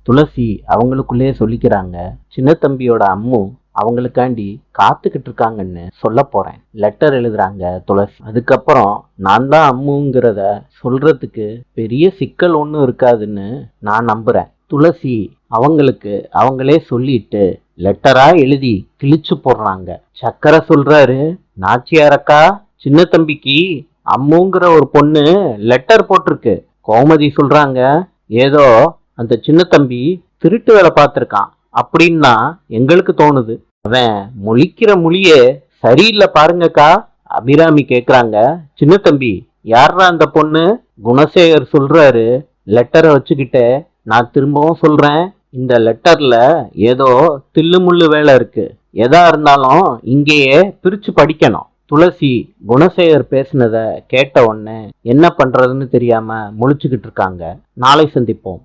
துளசி அவங்களுக்குள்ளே சொல்லிக்கிறாங்க, சின்ன தம்பியோட அம்மு அவங்களுக்காண்டி காத்துக்கிட்டு இருக்காங்கன்னு சொல்ல போறேன். லெட்டர் எழுதுறாங்க துளசி. அதுக்கப்புறம் நான் தான் அம்முங்கிறத சொல்றதுக்கு பெரிய சிக்கல் ஒன்றும் இருக்காதுன்னு நான் நம்புறேன். துளசி அவங்களுக்கு அவங்களே சொல்லிட்டு லெட்டரா எழுதி கிழிச்சு போடுறாங்க. சக்கரை சொல்றாரு, நாச்சியாரக்கா, சின்ன தம்பிக்கு அம்முங்கிற ஒரு பொண்ணு லெட்டர் போட்டிருக்கு. கோமதி சொல்றாங்க, ஏதோ அந்த சின்ன தம்பி திருட்டு வேலை பார்த்திருக்கான் அப்படின்னா எங்களுக்கு தோணுது. அவன் முழிக்கிற மொழியே சரியில்லை பாருங்கக்கா. அபிராமி கேக்குறாங்க, சின்ன தம்பி யாரா அந்த பொண்ணு? குணசேகர் சொல்றாரு, லெட்டரை வச்சுக்கிட்டு நான் திரும்பவும் சொல்றேன், இந்த லெட்டர்ல ஏதோ தில்லுமுள்ளு வேலை இருக்கு. எதா இருந்தாலும் இங்கேயே பிரிச்சு படிக்கணும். துளசி குணசேகர் பேசினத கேட்ட உடனே என்ன பண்றதுன்னு தெரியாம முழிச்சுக்கிட்டு இருக்காங்க. நாளை சந்திப்போம்.